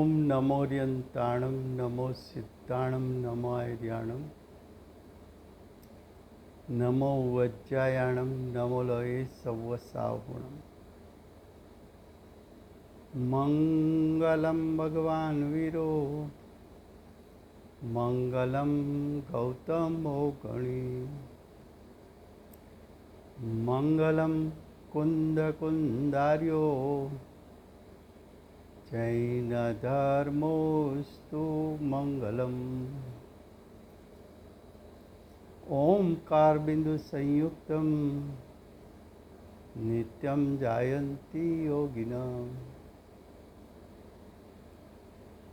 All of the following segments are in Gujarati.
ओम नमोर्यंताणं नमो सिद्धाणं नमो आर्याणं नमो वज्रायाणं नमो लये सवसाहुणं मंगलम भगवान वीरो मंगलम गौतमो गणी मंगलम कुंद कुंदार्यो जैन धर्मोस्तु मंगलम ओंकार बिंदु संयुक्तम नित्यं जायन्ति योगिनः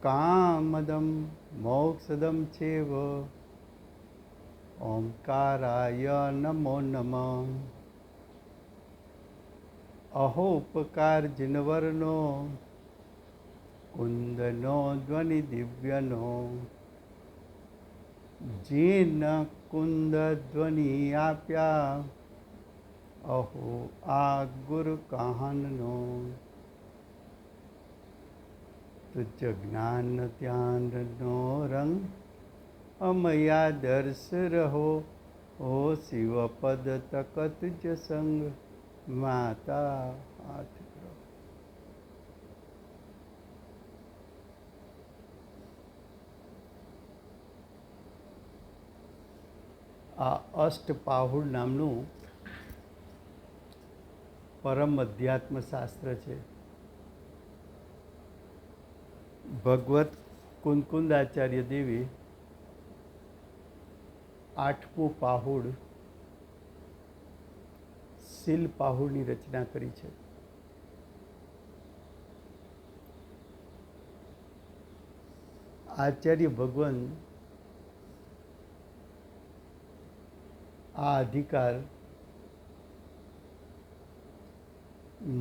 कामदं मोक्षदं चैव ओंकाराय नमो नमः अहोपकार जिनवरनो कुंदनो ध्वनि दिव्यनो जीन कुंद ध्वनि आप्या अहो आ गुरु कहाननो तुझ ज्ञान ध्यान नो रंग अमया दर्श रहो ओ शिव पद तकत ज संग माता हाथ करो। आ अष्टपाहुड़ नामनु परम अध्यात्म शास्त्र है। भगवत कुंदकुंदाचार्य देवी आठमું પાહુડ સીલ પાહુડની રચના કરી છે। આચાર્ય ભગવાન આ અધિકાર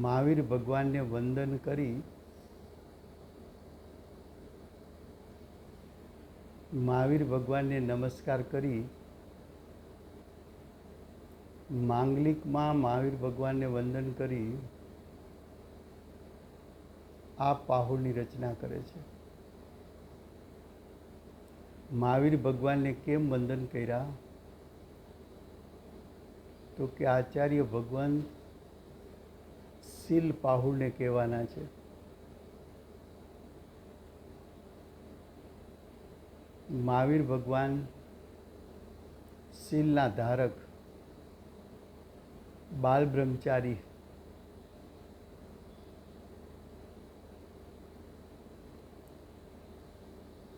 મહાવીર ભગવાનને વંદન કરી महावीर भगवान ने नमस्कार करी मांगलिक में महावीर भगवान ने वंदन करी आ पाहुड़नी रचना करे छे। महावीर भगवान ने केम वंदन कर्या तो कि आचार्य भगवान सील पाहुड़ ने कहेवाना छे। महावीर भगवान सीलना धारक बाल ब्रह्मचारी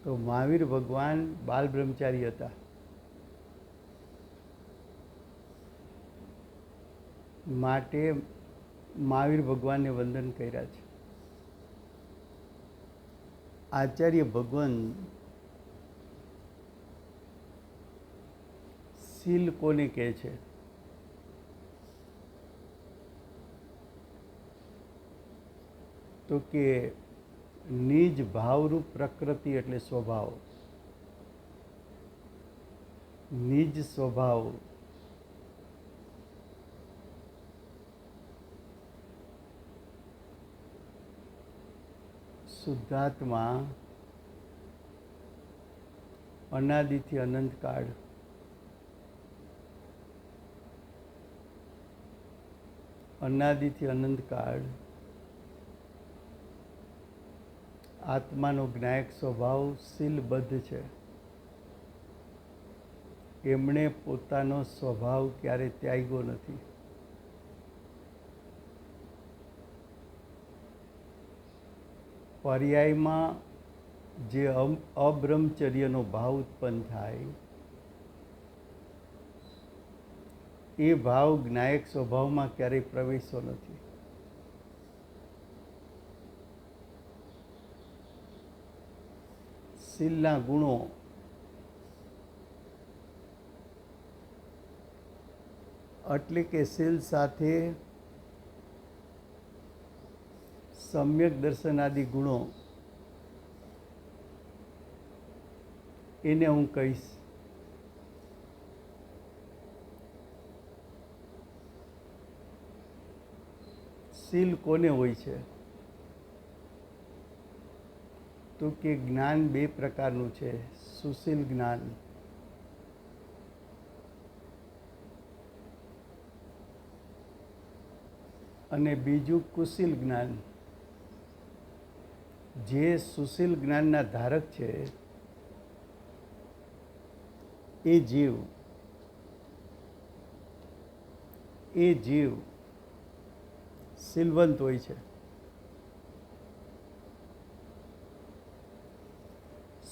तो महावीर भगवान बाल ब्रह्मचारी हता। माटे महावीर भगवान ने वंदन कर्या छे। आचार्य भगवान सील कोने कहे छे तो कि निज भावरूप प्रकृति एटले स्वभाव, निज स्वभाव शुद्धात्मा अनादि थी अनंत काल अनादि थी अनंत काल आत्मानो ज्ञायक स्वभाव सीलबद्ध है। एमणे पोतानो स्वभाव क्यारे त्याग्यो नथी। पर्यायमां जे अब्रह्मचर्यनो भाव उत्पन्न थाय ए भाव ज्ञायक स्वभाव में क्यारे प्रवेशो नहीं। सीलना गुणों एटले के सील साथे सम्यक दर्शन आदि गुणों एने हूँ कहीश। सील कोने होय छे તો કે જ્ઞાન બે પ્રકારનું છે, સુશીલ જ્ઞાન અને બીજું કુશીલ જ્ઞાન. જે સુશીલ જ્ઞાનના ધારક છે એ જીવ શીલવંત હોય છે.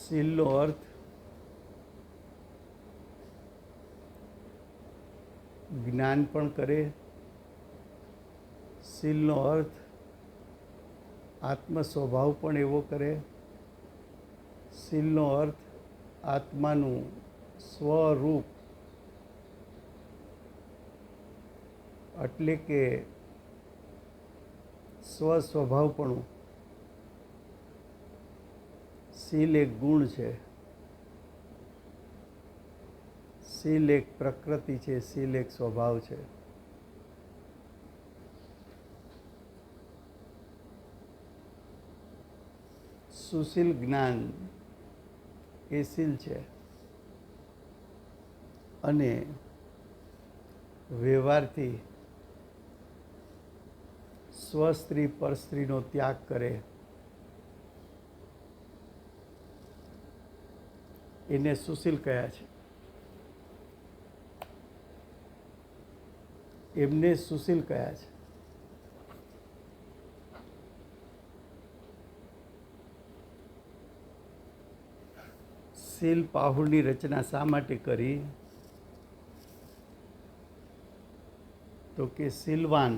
શીલનો અર્થ જ્ઞાન પણ કરે, શીલનો અર્થ આત્મ સ્વભાવ પણ એવો કરે, શીલનો અર્થ આત્માનું સ્વરૂપ એટલે કે સ્વસ્વભાવપણું. શીલ એક ગુણ છે, શીલ એક પ્રકૃતિ છે, શીલ એક સ્વભાવ છે. સુશીલ જ્ઞાન એ શીલ છે અને વ્યવહારથી સ્વસ્ત્રી પરસ્ત્રીનો ત્યાગ કરે એને સુશીલ કહ્યા છે. એમને સુશીલ કહ્યા છે. શીલ પાહુડની રચના શા માટે કરી? તો કે શીલવાન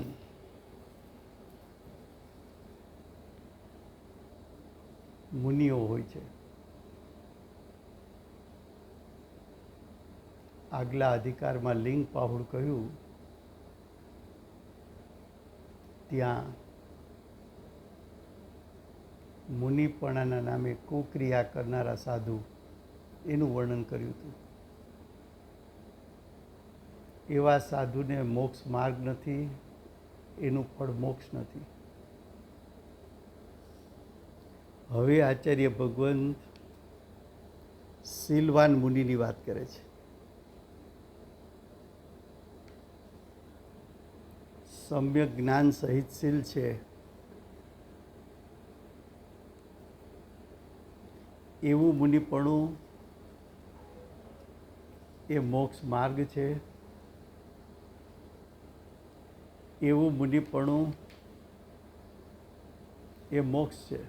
મુનિઓ હોય છે. આગલા અધિકારમાં લિંગ પાહુડ કહ્યું ત્યાં મુનિપણાના નામે કુક્રિયા કરનારા સાધુ એનું વર્ણન કર્યું હતું. એવા સાધુને મોક્ષ માર્ગ નથી, એનું ફળ મોક્ષ નથી. હવે આચાર્ય ભગવંત શીલવાન મુનિની વાત કરે છે. સમ્યક જ્ઞાન સહિત શીલ છે એવું મુનિપણું એ મોક્ષ માર્ગ છે. એવું મુનિપણું એ મોક્ષ છે.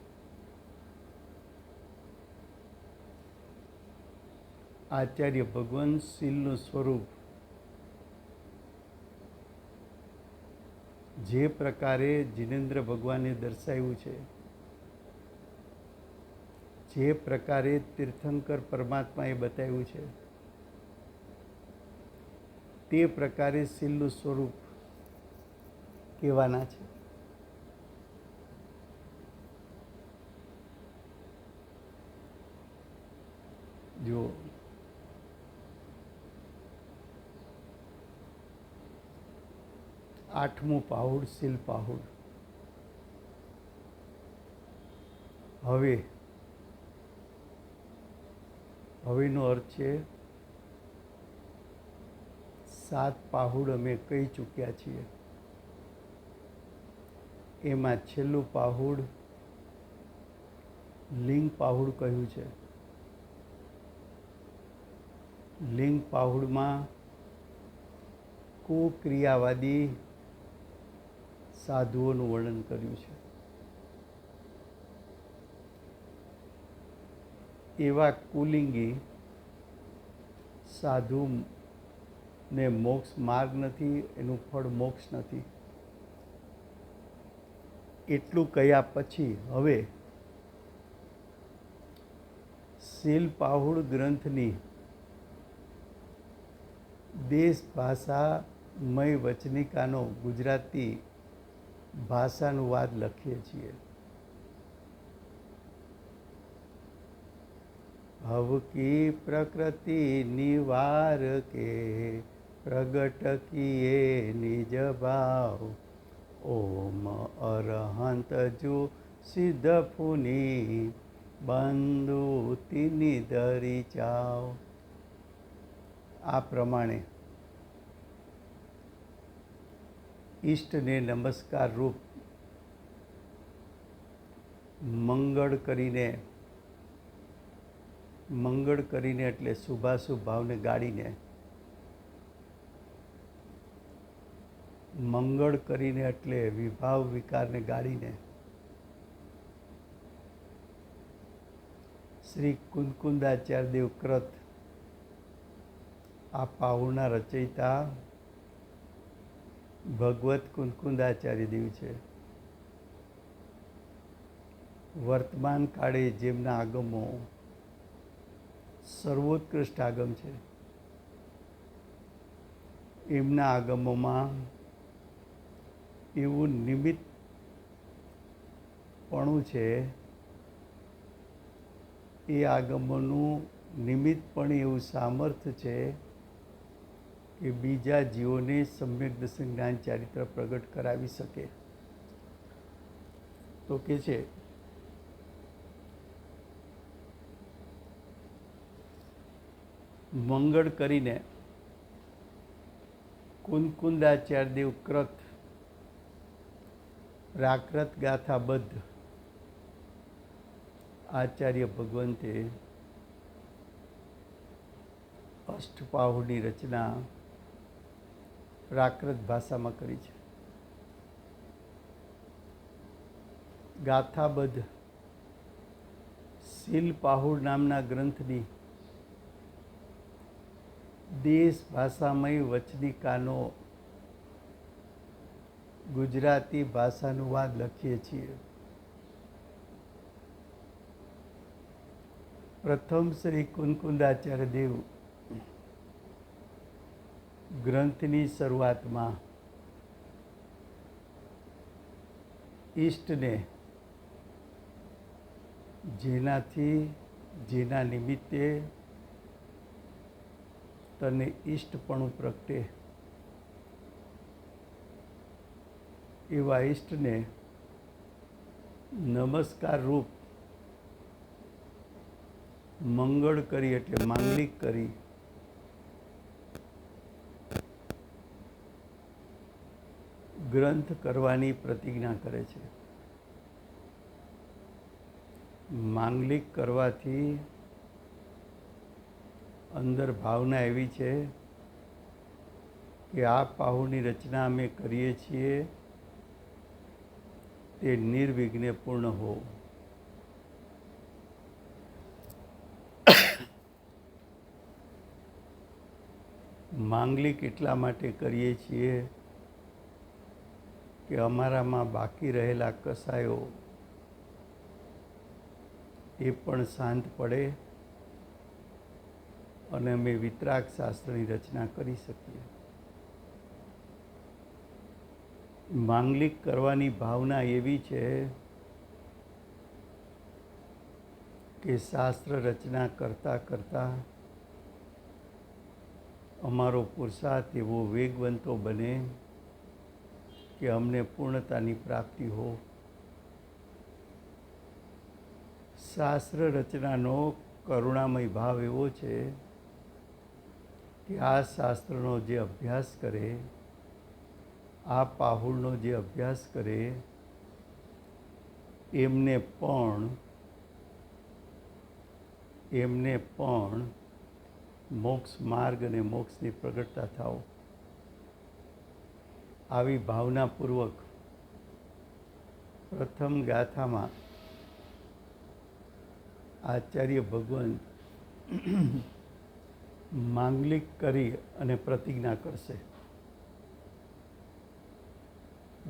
આચાર્ય ભગવાન શીલનું સ્વરૂપ જે પ્રકારે જિનેન્દ્ર ભગવાને દર્શાવ્યું છે, જે પ્રકારે તીર્થંકર પરમાત્માએ બતાવ્યું છે, તે પ્રકારે શીલનું સ્વરૂપ કહેવાના છે. જો આઠમું પાહુડ શીલ પાહુડ. હવેનો અર્થ છે 7 પાહુડ અમે કહી ચૂક્યા છીએ. એમાં છેલ્લું પાહુડ લિંગ પાહુડ કહ્યું છે. લિંગ પાહુડમાં કુક્રિયાવાદી સાધુઓનું વર્ણન કર્યું છે. એવા કુલિંગી સાધુને મોક્ષ માર્ગ નથી, એનું ફળ મોક્ષ નથી. એટલું કહ્યા પછી હવે શીલ પાહુડ ગ્રંથની દેશ ભાષામય વચનિકાનો ગુજરાતી ભાષાનુવાદ લખીએ છીએ. હવકી પ્રકૃતિ નિવાર કે પ્રગટ કિએ નિજ ભાવ ઓમ અરહંત જો સિદ્ધ ફુની બંધુ તીની ધરી જાઓ. આ પ્રમાણે ઈષ્ટને નમસ્કાર રૂપ મંગળ કરીને એટલે શુભાશુભ ભાવને ગાળીને, મંગળ કરીને એટલે વિભાવ વિકારને ગાળીને શ્રી કુંદકુંદાચાર્ય દેવ કૃત આ પાહુના રચયિતા ભગવત કુંદકુંદાચાર્ય દેવ છે. વર્તમાન કાળે જેમના આગમો સર્વોત્કૃષ્ટ આગમ છે, એમના આગમોમાં એવું નિમિત્તપણું છે, એ આગમોનું નિમિત્તપણ એવું સામર્થ્ય છે કે બીજા જીવોને સમ્યક દર્શન જ્ઞાન ચારિત્ર પ્રગટ કરાવી શકે. તો કે છે મંગળ કરીને કુંદકુંદાચાર્ય દેવ કૃત પ્રાકૃત ગાથાબદ્ધ આચાર્ય ભગવંતે અષ્ટપાહુની રચના પ્રાકૃત ભાષામાં કરી છે. ગાથાબદ્ધ શીલપાહુર નામના ગ્રંથની દેશ ભાષામય વચનિકાનો ગુજરાતી ભાષાનુવાદ લખીએ છીએ. પ્રથમ શ્રી કુંદકુંદાચાર્ય દેવ ગ્રંથની શરૂઆતમાં ઈષ્ટને જેના નિમિત્તે તને ઈષ્ટપણું પ્રગટે એવા ઈષ્ટને નમસ્કાર રૂપ મંગળ કરી એટલે માંગલિક કરી ગ્રંથ કરવાની પ્રતિજ્ઞા કરે છે. માંગલિક કરવાથી અંદર ભાવના એવી છે કે આ પાહુની રચના અમે કરીએ છીએ તે નિર્વિઘ્ને પૂર્ણ હો. માંગલિક એટલા માટે કરીએ છીએ કે અમારામાં બાકી રહેલા કસાયો એ પણ શાંત પડે અને અમે વિતરાગ શાસ્ત્રની રચના કરી શકીએ. માંગલિક કરવાની ભાવના એવી છે કે શાસ્ત્ર રચના કરતાં કરતાં અમારો પુરુષાર્થ એવો વેગવંતો બને કે અમને પૂર્ણતાની પ્રાપ્તિ હો. શાસ્ત્ર રચનાનો કરુણામય ભાવ એવો છે કે આ શાસ્ત્રનો જે અભ્યાસ કરે, આ પાહુરનો જે અભ્યાસ કરે એમને પણ મોક્ષ માર્ગ અને મોક્ષની પ્રગટતા થાઓ. આવી ભાવનાપૂર્વક પ્રથમ ગાથામાં આચાર્ય ભગવાન માંગલિક કરી અને પ્રતિજ્ઞા કરશે.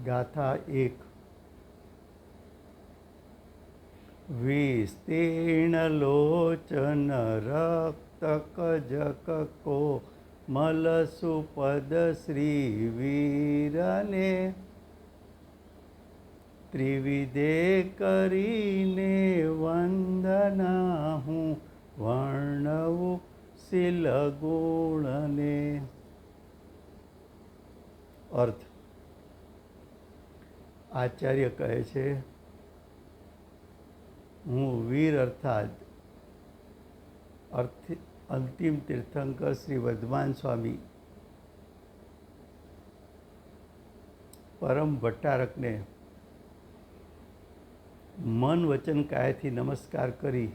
ગાથા 1 વિસ્તીર્ણ લોચન રક્તકજકો મલસુપદ શ્રી વીરને ત્રિવિધે કરીને વંદના હું વર્ણવું શીલ ગુણને. અર્થ આચાર્ય કહે છે હું વીર અર્થાત અંતિમ તીર્થંકર શ્રી વર્ધમાન સ્વામી પરમ ભટ્ટારકને મન વચન કાયાથી નમસ્કાર કરી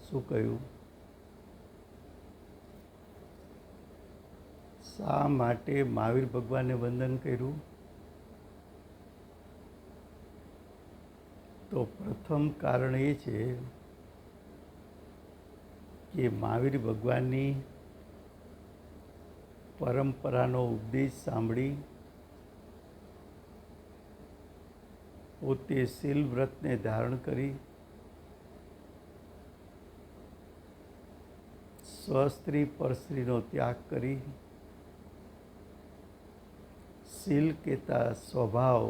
શું કહ્યું? શા માટે મહાવીર ભગવાનને વંદન કર્યું? તો પ્રથમ કારણ એ છે કે મહાવીર ભગવાનની પરંપરાનો ઉપદેશ સાંભળી પોતે શીલ વ્રતને ધારણ કરી સ્વસ્ત્રી પરસ્ત્રીનો ત્યાગ કરી શીલ કહેતા સ્વભાવ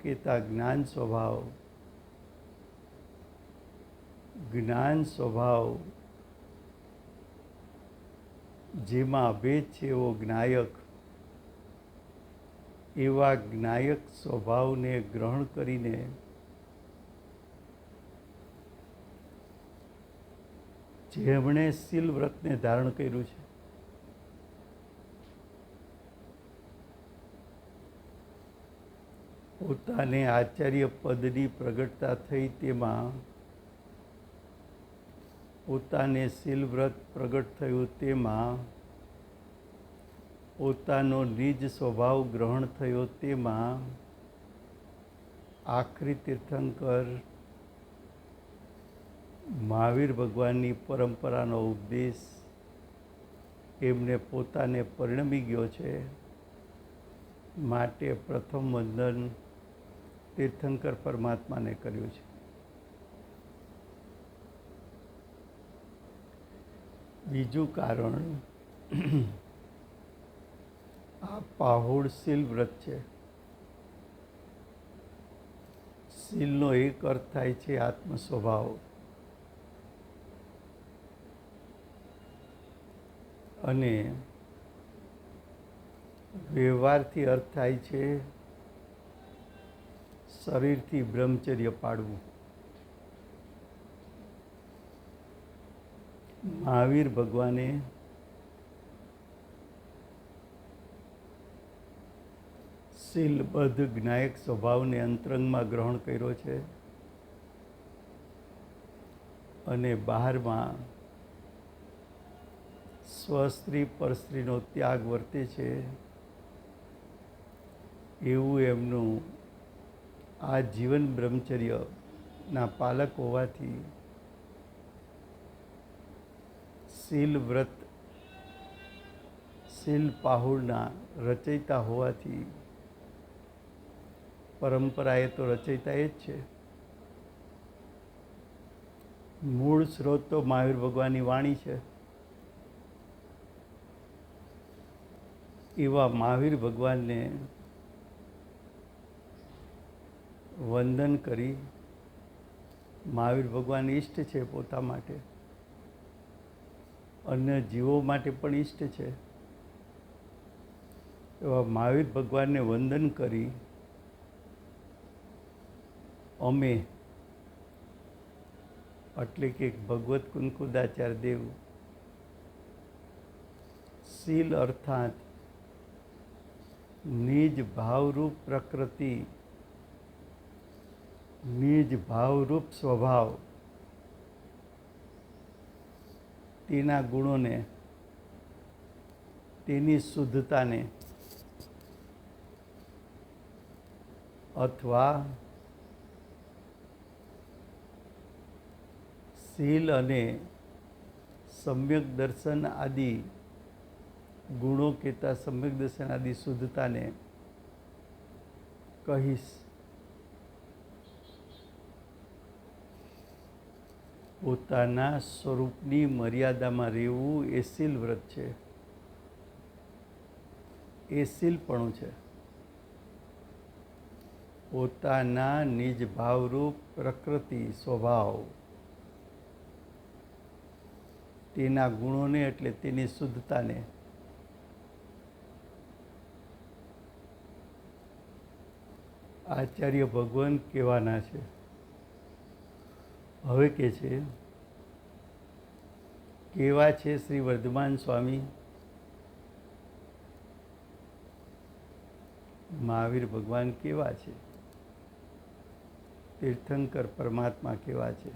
કહેતા જ્ઞાન સ્વભાવ, જ્ઞાન સ્વભાવ જેમાં અભેદ છે એવો જ્ઞાયક, એવા જ્ઞાયક સ્વભાવને ગ્રહણ કરીને જેમણે શીલ વ્રતને ધારણ કર્યું છે પોતાને આચાર્ય પદની પ્રગટતા થઈ તેમાં પોતાને શીલ વ્રત પ્રગટ થયું તેમાં પોતાનો નિજ સ્વભાવ ગ્રહણ થયો તેમાં આખરી તીર્થંકર મહાવીર ભગવાનની પરંપરાનો ઉપદેશ એમને પોતાને પરિણમી ગયો છે. માટે પ્રથમ વંદન તીર્થંકર પરમાત્માને કર્યું છે. બીજું કારણ આ પાહોળ શીલ વ્રત છે. શીલનો એક અર્થ થાય છે આત્મ સ્વભાવ અને વ્યવહારથી અર્થ થાય છે શરીરથી બ્રહ્મચર્ય પાળવું. મહાવીર ભગવાને શીલબદ્ધ જ્ઞાયક સ્વભાવને અંતરંગમાં ગ્રહણ કર્યો છે અને બહારમાં સ્વસ્ત્રી પરસ્ત્રીનો ત્યાગ વર્તે છે એવું એમનું આ જીવન બ્રહ્મચર્યના પાલક હોવાથી શીલ વ્રત શીલ પાહુળના રચયિતા હોવાથી પરંપરા એ તો રચયિતા એ જ છે. મૂળ સ્ત્રોત તો મહાવીર ભગવાનની વાણી છે. એવા મહાવીર ભગવાનને વંદન કરી મહાવીર ભગવાન ઈષ્ટ છે પોતા માટે, અન્ય જીવો માટે પણ ઈષ્ટ છે. એવા મહાવીર ભગવાનને વંદન કરી અમે એટલે કે ભગવત કુનકુદાચાર્ય દેવ શીલ અર્થાત નિજ ભાવરૂપ પ્રકૃતિ, નિજ ભાવરૂપ સ્વભાવ, તેના ગુણોને, તેની શુદ્ધતાને અથવા શીલ અને સમ્યક દર્શન આદિ ગુણો કહેતા સમ્યક દર્શન આદિ શુદ્ધતાને કહીશ. પોતાના સ્વરૂપની મર્યાદામાં રહેવું એ શીલ વ્રત છે, એ શીલપણું છે. પોતાના નિજ ભાવરૂપ પ્રકૃતિ સ્વભાવ, તેના ગુણોને એટલે તેની શુદ્ધતાને આચાર્ય ભગવાન કહેવાના છે. હવે કે છે કેવા છે શ્રી વર્ધમાન સ્વામી. મહાવીર ભગવાન કેવા છે, તીર્થંકર પરમાત્મા કેવા છે.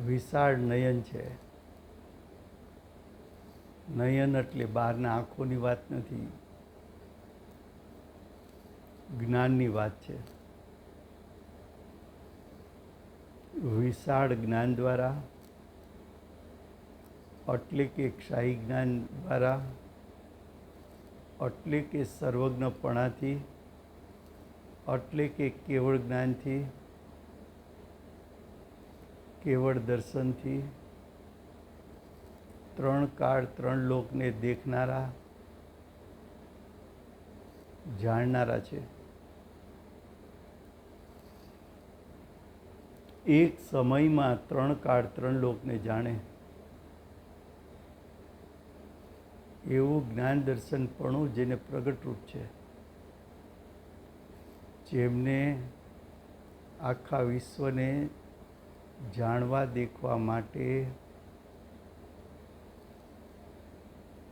વિશાળ નયન છે. નયન એટલે બહારના આંખોની વાત નથી, જ્ઞાનની વાત છે. વિશાળ જ્ઞાન દ્વારા એટલે કે શાહી જ્ઞાન દ્વારા એટલે કે સર્વજ્ઞપણાથી એટલે કે કેવળ જ્ઞાનથી કેવળ દર્શનથી ત્રણ કાળ ત્રણ લોકને દેખનારા જાણનારા છે. એક સમયમાં ત્રણ કાળ ત્રણ લોકને જાણે એવું જ્ઞાન દર્શનપણું જેને પ્રગટરૂપ છે, જેમને આખા વિશ્વને જાણવા દેખવા માટે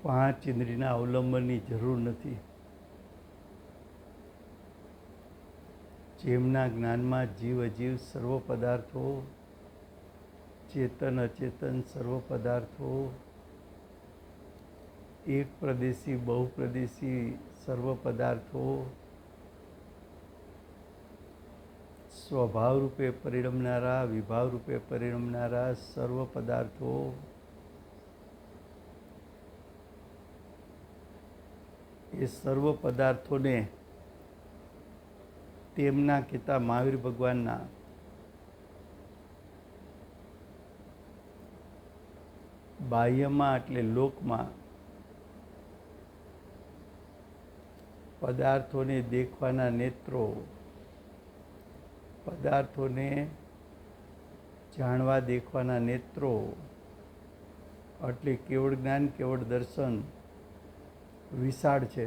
પાંચ ઇન્દ્રિયના અવલંબનની જરૂર નથી, જેમના જ્ઞાનમાં જીવ અજીવ સર્વ પદાર્થો, ચેતન અચેતન સર્વ પદાર્થો, એક પ્રદેશી બહુપ્રદેશી સર્વ પદાર્થો સ્વભાવ રૂપે પરિણમનારા વિભાવ રૂપે પરિણમનારા સર્વ પદાર્થો એ સર્વ પદાર્થોને તેમના કહેતા મહાવીર ભગવાનના બાહ્યમાં એટલે લોકમાં પદાર્થોને દેખવાના નેત્રો, પદાર્થોને જાણવા દેખવાના નેત્રો એટલે કેવળ જ્ઞાન કેવળ દર્શન વિશાળ છે,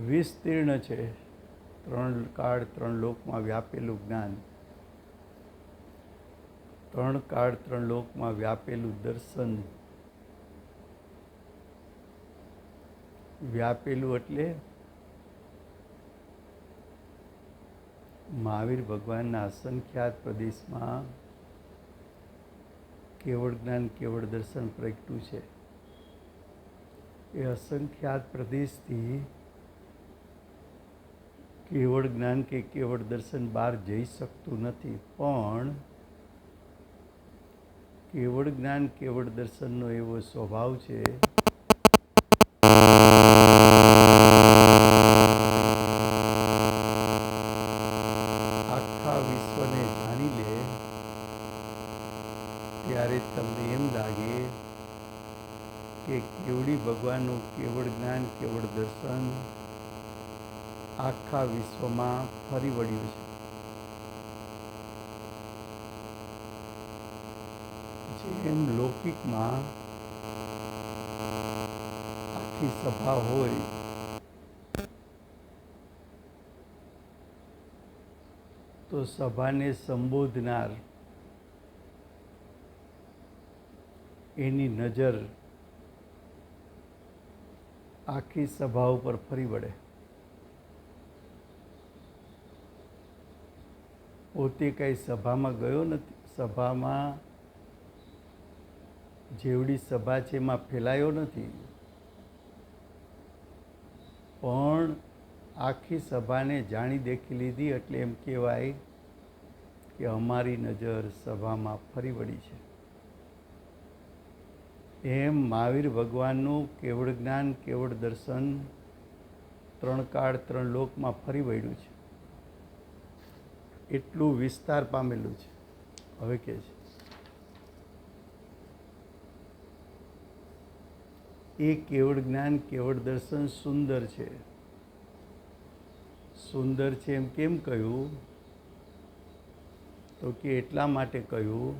વિસ્તીર્ણ છે. ત્રણ કાળ ત્રણ લોકમાં વ્યાપેલું જ્ઞાન, ત્રણ કાળ ત્રણ લોકમાં વ્યાપેલું દર્શન. વ્યાપેલું એટલે મહાવીર ભગવાનના અસંખ્યાત પ્રદેશમાં કેવળ જ્ઞાન કેવળ દર્શન પ્રગટ્યું છે. એ અસંખ્યાત પ્રદેશથી કેવળ જ્ઞાન કે કેવળ દર્શન બહાર જઈ શકતું નથી, પણ કેવળ જ્ઞાન કેવળ દર્શનનો એવો સ્વભાવ છે આખા વિશ્વને જાણી લે ત્યારે તમને એમ લાગે કે કેવડી ભગવાનનું કેવળ જ્ઞાન કેવળ દર્શન આખા વિશ્વમાં ફરી વળ્યું છે. જેમ લૌકિકમાં આખી સભા હોય તો સભાને સંબોધનાર એની નજર આખી સભા ઉપર ફરી વળે. પોતે કંઈ સભામાં ગયો નથી, સભામાં જેવડી સભા છે એમાં ફેલાયો નથી, પણ આખી સભાને જાણી દેખી લીધી એટલે એમ કહેવાય કે અમારી નજર સભામાં ફરી વળી છે. એમ મહાવીર ભગવાનનું કેવળ જ્ઞાન કેવળ દર્શન ત્રણ કાળ ત્રણ લોકમાં ફરી વળ્યું છે, એટલું વિસ્તાર પામેલું છે. હવે કે છે એ કેવળ જ્ઞાન કેવળ દર્શન સુંદર છે. સુંદર છે એમ કેમ કહ્યું? તો કે એટલા માટે કહ્યું